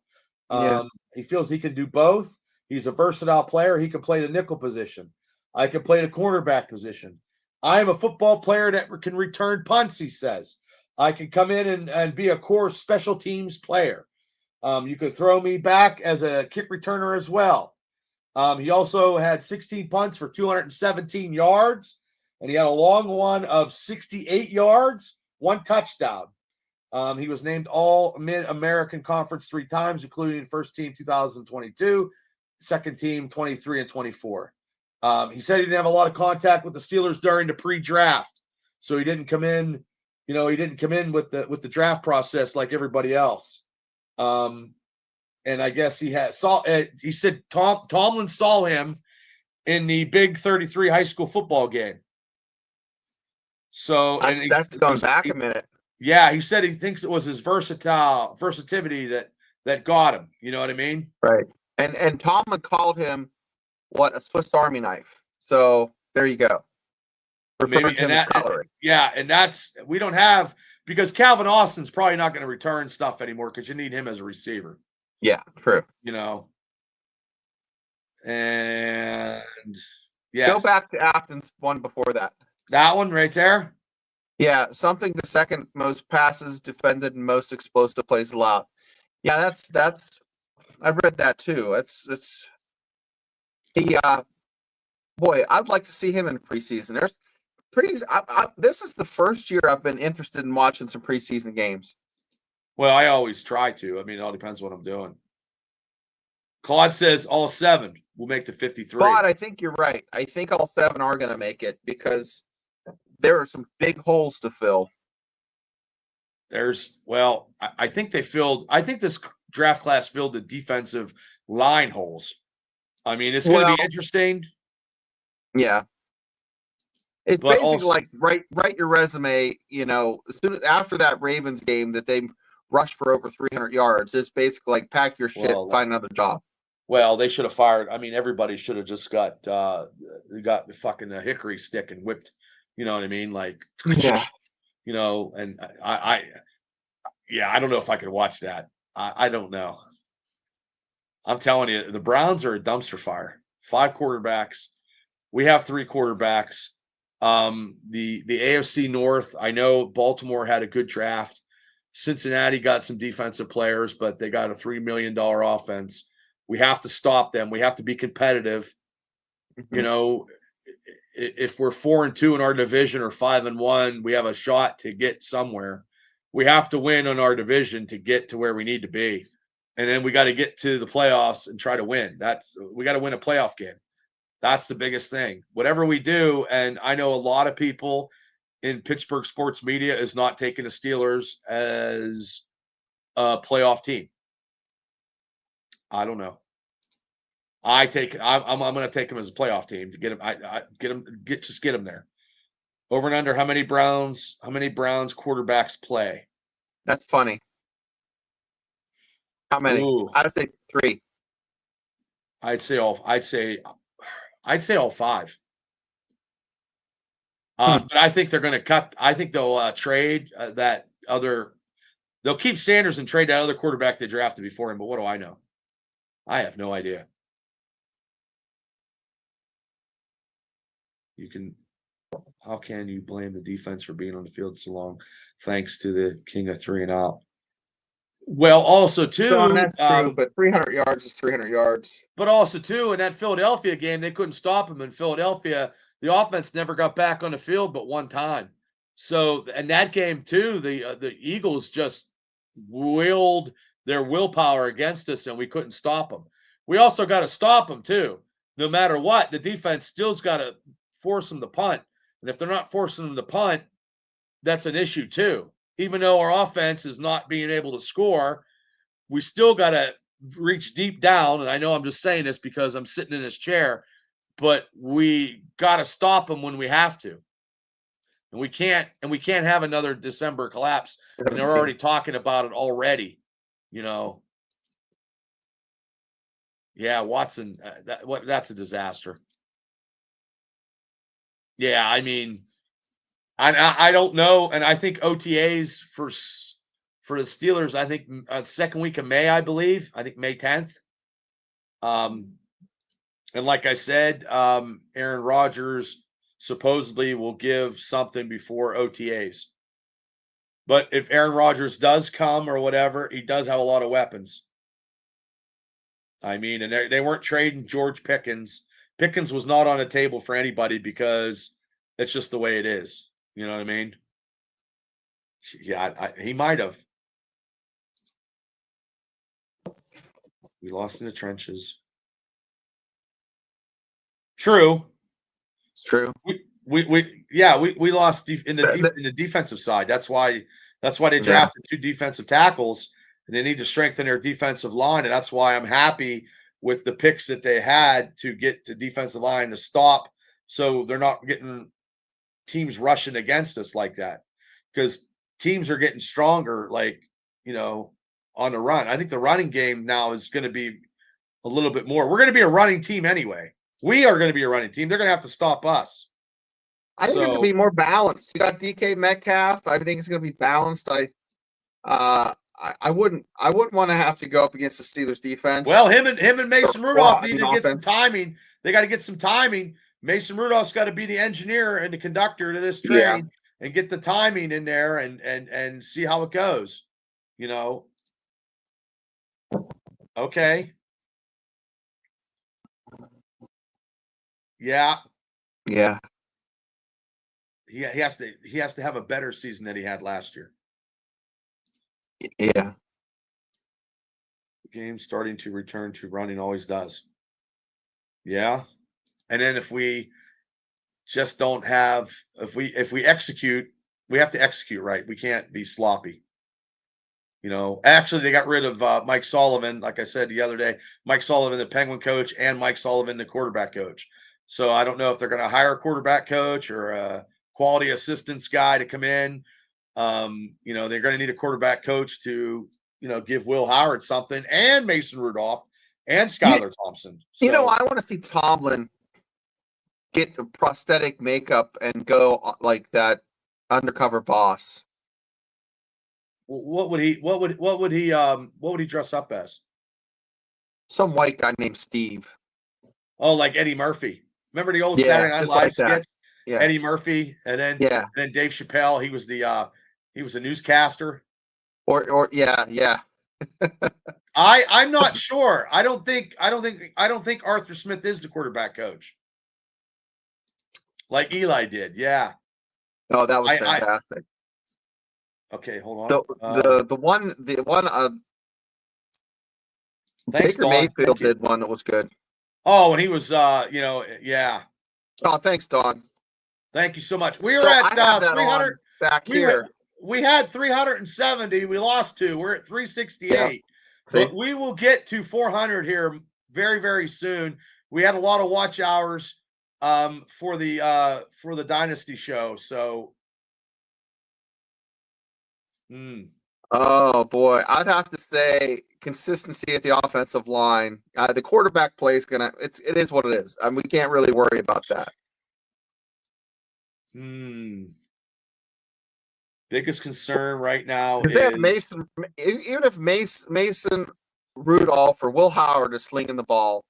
He feels he can do both. He's a versatile player. He can play the nickel position. I can play the cornerback position. I am a football player that can return punts, he says. I can come in and be a core special teams player. You could throw me back as a kick returner as well. He also had 16 punts for 217 yards, and he had a long one of 68 yards, 1 touchdown. He was named All Mid-American Conference 3 times, including first team 2022, second team 23 and 24. He said he didn't have a lot of contact with the Steelers during the pre-draft, so he didn't come in. He didn't come in with the draft process like everybody else. And I guess he said Tomlin saw him in the Big 33 high school football game. So that's going back a minute. Yeah, he said he thinks it was his versatility that got him. You know what I mean? Right. And Tomlin called him a Swiss Army knife. So there you go. Maybe, and that's we don't have because Calvin Austin's probably not going to return stuff anymore because you need him as a receiver. Yeah, true. And yes. Go back to Afton's one before that. That one right there. Yeah, something the second most passes defended and most explosive plays allowed. Yeah, that's I read that too. It's he boy, I'd like to see him in preseason. This is the first year I've been interested in watching some preseason games. Well, I always try to. I mean, it all depends what I'm doing. Claude says all 7 will make the 53. Claude, I think you're right. I think all 7 are going to make it because there are some big holes to fill. I think this draft class filled the defensive line holes. I mean, it's going to be interesting. Yeah. It's basically like write your resume, as soon as after that Ravens game that they rushed for over 300 yards. It's basically like pack your shit, find another job. Well, they should have fired. I mean, everybody should have just got the fucking hickory stick and whipped. You know what I mean? Like, yeah. And I don't know if I could watch that. I don't know. I'm telling you, the Browns are a dumpster fire. 5 quarterbacks. We have 3 quarterbacks. The AFC North, I know Baltimore had a good draft. Cincinnati got some defensive players, but they got a $3 million offense. We have to stop them. We have to be competitive. Mm-hmm. You know, if we're 4-2 in our division or 5-1, we have a shot to get somewhere. We have to win on our division to get to where we need to be. And then we got to get to the playoffs and try to win. We got to win a playoff game. That's the biggest thing. Whatever we do, and I know a lot of people in Pittsburgh sports media is not taking the Steelers as a playoff team. I don't know. I'm going to take them as a playoff team to get them. Just get them there. Over and under how many Browns quarterbacks play? That's funny. How many? Ooh. I'd say 3. I'd say all 5. But I think they're going to cut. I think they'll trade that other. They'll keep Sanders and trade that other quarterback they drafted before him. But what do I know? I have no idea. How can you blame the defense for being on the field so long? Thanks to the king of 3 and out. Well, also too, that's true, but 300 yards is 300 yards. But also too, in that Philadelphia game, they couldn't stop him. In Philadelphia, the offense never got back on the field but one time. So, in that game too, the Eagles just willed their willpower against us, and we couldn't stop them. We also got to stop them too. No matter what, the defense still's got to force them to punt. And if they're not forcing them to punt, that's an issue too. Even though our offense is not being able to score, we still got to reach deep down. And I know I'm just saying this because I'm sitting in this chair, but we got to stop them when we have to. And we can't have another December collapse. And they're already talking about it already, you know. Yeah, Watson, that's a disaster. Yeah, I mean, I don't know, and I think OTAs for the Steelers, I think second week of May, I believe. I think May 10th. And like I said, Aaron Rodgers supposedly will give something before OTAs. But if Aaron Rodgers does come or whatever, he does have a lot of weapons. I mean, and they weren't trading George Pickens. Pickens was not on the table for anybody because it's just the way it is. You know what I mean? Yeah, he might have. We lost in the trenches. True. It's true. We lost in the defensive side. That's why they drafted 2 defensive tackles, and they need to strengthen their defensive line. And that's why I'm happy with the picks that they had to get to defensive line to stop, so they're not getting teams rushing against us like that, because teams are getting stronger, like, you know, on the run. I think the running game now is going to be a little bit more. We're going to be a running team anyway. We are going to be a running team. They're going to have to stop us. I think it's going to be more balanced. You got DK Metcalf. I think it's going to be balanced. I wouldn't want to have to go up against the Steelers defense. Well, him and Mason Rudolph need to get some timing. They got to get some timing. Mason Rudolph's got to be the engineer and the conductor to this train and get the timing in there and see how it goes. You know. Okay. Yeah. Yeah. He has to have a better season than he had last year. Yeah. The game starting to return to running always does. Yeah. And then if we just don't have, if we execute, we have to execute right. We can't be sloppy. You know, actually, they got rid of Mike Sullivan, like I said the other day. Mike Sullivan, the Penguin coach, and Mike Sullivan, the quarterback coach. So I don't know if they're going to hire a quarterback coach or a quality assistance guy to come in. You know, they're going to need a quarterback coach to, you know, give Will Howard something, and Mason Rudolph and Skylar Thompson. So, you know, I want to see Tomlin get a prosthetic makeup and go like that undercover boss. What would he dress up as? Some white guy named Steve. Oh, like Eddie Murphy. Remember the old Saturday Night Live skits? Yeah. Eddie Murphy, and then Dave Chappelle. He was a newscaster. Or yeah. I'm not sure. I don't think Arthur Smith is the quarterback coach like Eli did. Yeah. Oh, that was I fantastic. okay, hold The on. the one Thanks, Baker Dawn. Thank Mayfield you. did one that was good. Oh, and he was yeah. Oh, thanks, Don. Thank you so much. We were So at I have that 300. on back here. We had 370. We lost 2. We're at 368. Yeah. See? But we will get to 400 here very, very soon. We had a lot of watch hours for the Dynasty show. So Oh boy, I'd have to say consistency at the offensive line. The quarterback play is gonna. It is what it is. I mean, we can't really worry about that. Biggest concern right now Because is they have Mason. Even if Mason Rudolph or Will Howard is slinging the ball,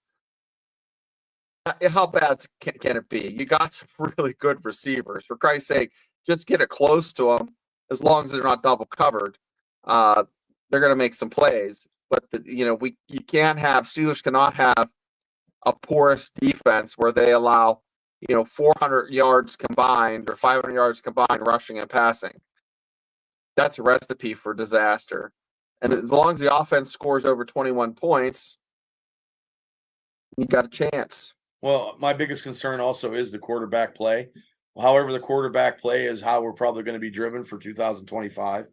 how bad can it be? You got some really good receivers. For Christ's sake, just get it close to them. As long as they're not double covered, they're going to make some plays. But you can't have Steelers cannot have a porous defense where they allow 400 yards combined or 500 yards combined rushing and passing. That's a recipe for disaster. And as long as the offense scores over 21 points, you got a chance. Well, my biggest concern also is the quarterback play. However, the quarterback play is how we're probably going to be driven for 2025.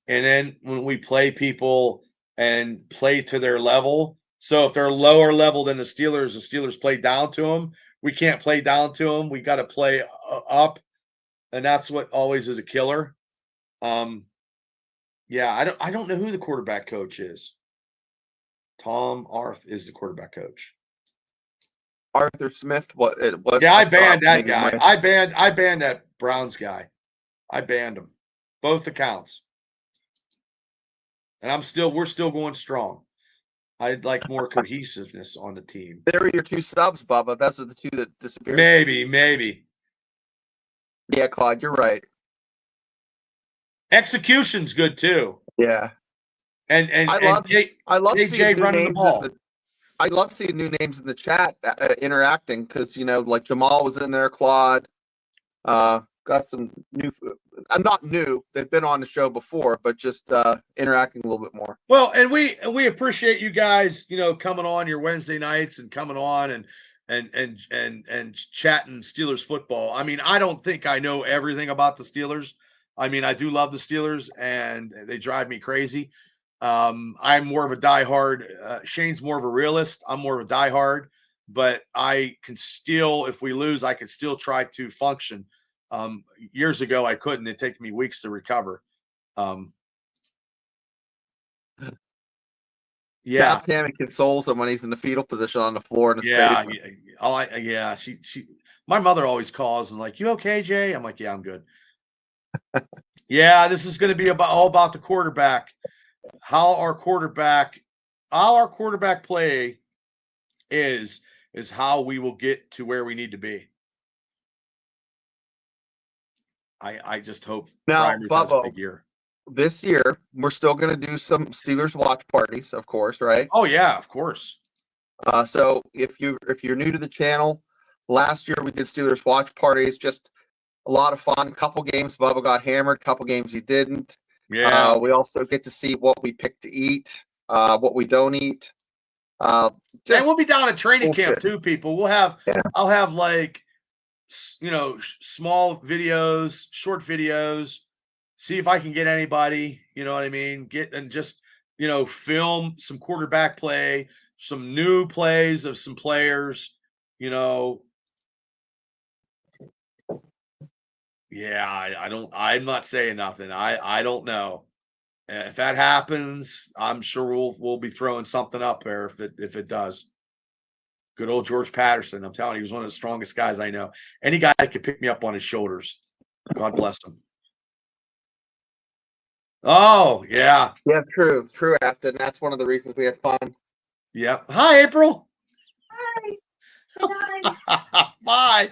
And then when we play people and play to their level, so if they're lower level than the Steelers play down to them. We can't play down to them. We got to play up, and that's what always is a killer. Yeah, I don't know who the quarterback coach is. Tom Arth is the quarterback coach. Arthur Smith, it was. Yeah, I banned that guy. I banned that Browns guy. I banned him, both accounts. And we're still going strong. I'd like more cohesiveness on the team. There were your 2 subs, Bubba. Those are the 2 that disappeared. Maybe. Yeah, Claude, you're right. Execution's good too. Yeah. And I love AJ running the ball. I love seeing new names in the chat interacting because like Jamal was in there, Claude. Got some new. I'm not new. They've been on the show before, but just interacting a little bit more. Well, and we appreciate you guys, coming on your Wednesday nights and coming on and chatting Steelers football. I mean, I don't think I know everything about the Steelers. I mean, I do love the Steelers, and they drive me crazy. I'm more of a diehard. Shane's more of a realist. I'm more of a diehard, but I can still, if we lose, I can still try to function. Years ago, I couldn't. It'd take me weeks to recover. Yeah. Tammy consoles him when he's in the fetal position on the floor in his basement. Yeah. She. My mother always calls and like, "You okay, Jay?" I'm like, "Yeah, I'm good." Yeah, this is going to be all about the quarterback. How our quarterback play is how we will get to where we need to be. I just hope now, Freiermuth has a big year. This year, we're still going to do some Steelers watch parties, of course, right? Oh yeah, of course. So if you're new to the channel, last year we did Steelers watch parties, just a lot of fun. A couple games Bubba got hammered, couple games he didn't. Yeah. We also get to see what we pick to eat, what we don't eat. And we'll be down at training camp too, people. I'll have like, small videos, short videos, see if I can get anybody, you know what I mean? Film some quarterback play, some new plays of some players, Yeah, I'm not saying nothing. I don't know. If that happens, I'm sure we'll be throwing something up there if it does. Good old George Patterson. I'm telling you, he was one of the strongest guys I know. Any guy that could pick me up on his shoulders. God bless him. Oh, yeah. Yeah, true, Afton. That's one of the reasons we had fun. Yeah. Hi, April. Hi. Bye.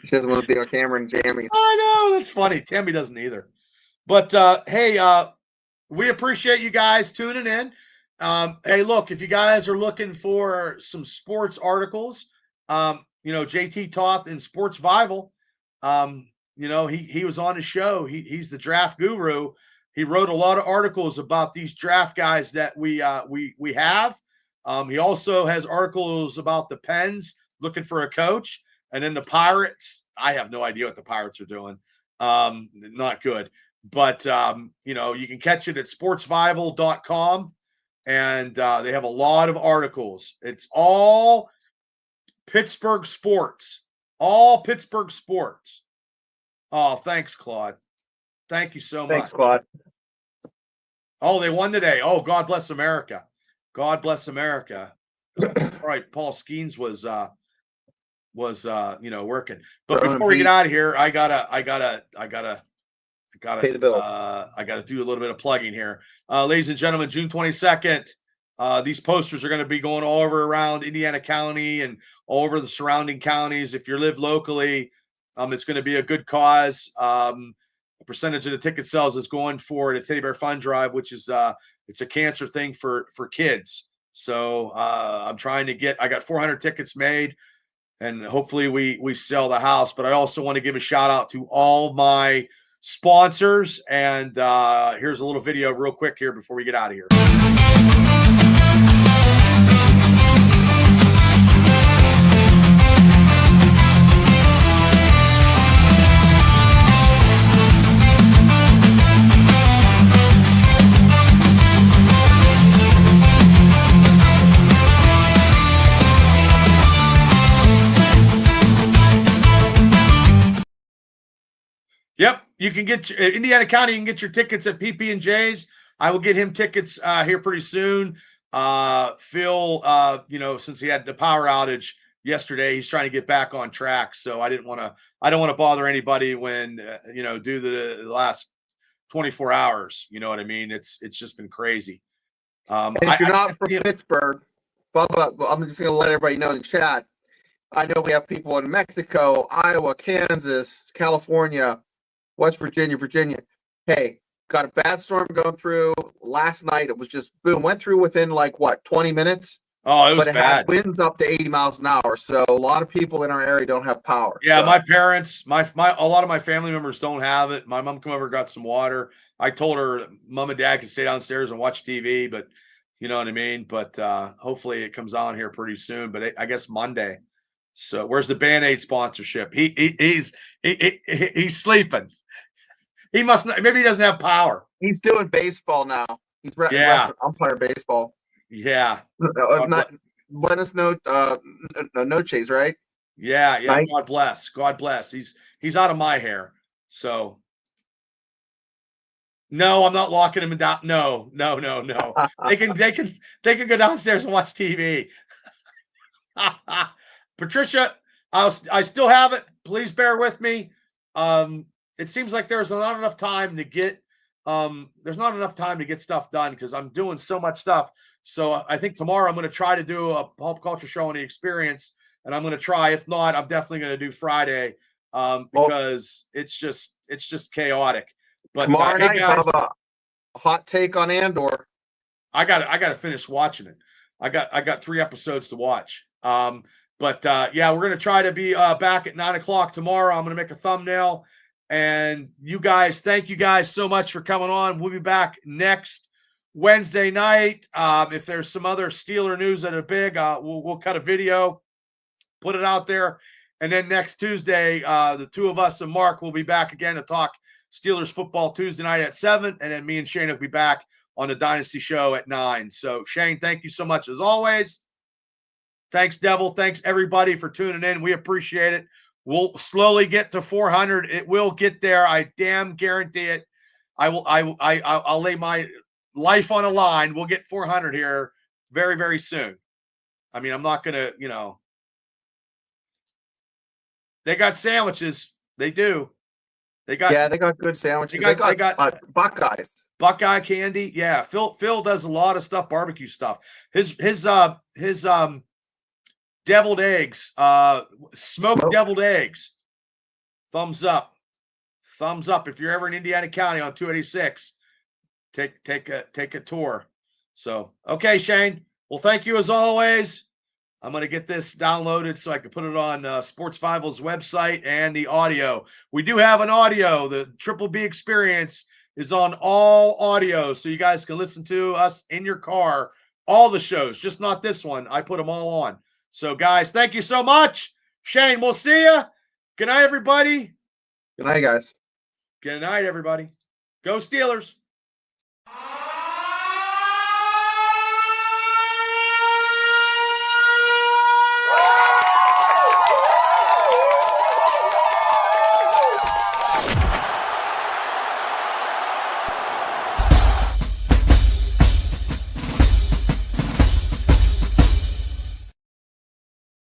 She doesn't want to be on camera and jammies. I know. That's funny. Tammy doesn't either. But, hey, we appreciate you guys tuning in. Hey, look, if you guys are looking for some sports articles, JT Toth in Sports Vival, he was on his show. He's the draft guru. He wrote a lot of articles about these draft guys that we have. He also has articles about the Pens looking for a coach, and then the Pirates. I have no idea what the Pirates are doing. Not good. But, you can catch it at sportsvival.com, and they have a lot of articles. It's all Pittsburgh sports. All Pittsburgh sports. Oh, thanks, Claude. Thank you so much. Thanks, Claude. Oh, they won today. Oh, God bless America. God bless America. All right, Paul Skeens was working. But before we get out of here, I gotta pay the bill. I gotta do a little bit of plugging here. Ladies and gentlemen, June 22nd, these posters are going to be going all over around Indiana County and all over the surrounding counties. If you live locally, it's going to be a good cause. A percentage of the ticket sales is going for the Teddy Bear Fund Drive, which is it's a cancer thing for kids. So I'm trying to I got 400 tickets made, and hopefully we sell the house. But I also want to give a shout out to all my sponsors. And here's a little video real quick here before we get out of here. Yep, you can get Indiana County. You can get your tickets at PP&J's. I will get him tickets here pretty soon. Phil, since he had the power outage yesterday, he's trying to get back on track. So I don't want to bother anybody when due to the last 24 hours. You know what I mean? It's just been crazy. And if you're not from Pittsburgh, Bubba, I'm just going to let everybody know in the chat. I know we have people in Mexico, Iowa, Kansas, California, West Virginia. Hey, got a bad storm going through last night. It was just boom, went through within 20 minutes. Oh, it was bad. Had winds up to 80 miles an hour. So a lot of people in our area don't have power. Yeah, so. my parents, a lot of my family members don't have it. My mom come over, got some water. I told her mom and dad could stay downstairs and watch TV, but you know what I mean? But hopefully it comes on here pretty soon. But I guess Monday. So where's the Band-Aid sponsorship? He's sleeping. He must not, maybe he doesn't have power. He's doing baseball now. He's umpire baseball. Yeah. Buenos noches, right? Yeah. Right? God bless. God bless. He's out of my hair. So no, I'm not locking him down. No. They can go downstairs and watch TV. Patricia, I still have it. Please bear with me. It seems like there's not enough time to get stuff done because I'm doing so much stuff. So I think tomorrow I'm going to try to do a pop culture show on the Experience, and I'm going to try. If not, I'm definitely going to do Friday because it's just chaotic. But tomorrow night, guys, have a hot take on Andor. I got to finish watching it. I got 3 episodes to watch. But we're going to try to be back at 9:00 tomorrow. I'm going to make a thumbnail. And you guys, thank you guys so much for coming on. We'll be back next Wednesday night. If there's some other Steeler news that are big, we'll cut a video, put it out there. And then next Tuesday, the two of us and Mark will be back again to talk Steelers football Tuesday night at 7. And then me and Shane will be back on the Dynasty show at 9. So Shane, thank you so much as always. Thanks, Devil. Thanks, everybody, for tuning in. We appreciate it. We'll slowly get to 400. It will get there. I damn guarantee it. I'll lay my life on a line. We'll get 400 here very, very soon. I mean, I'm not going to, they got sandwiches. They do. They got good sandwiches. They got Buckeyes. Buckeye candy. Yeah. Phil does a lot of stuff, barbecue stuff. His deviled eggs, smoked deviled eggs. Thumbs up. If you're ever in Indiana County on 286, take a tour. So, okay, Shane. Well, thank you as always. I'm going to get this downloaded so I can put it on Sports Bibles website and the audio. We do have an audio. The Triple B Experience is on all audio, so you guys can listen to us in your car, all the shows, just not this one. I put them all on. So, guys, thank you so much. Shane, we'll see you. Good night, everybody. Good night, guys. Good night, everybody. Go Steelers.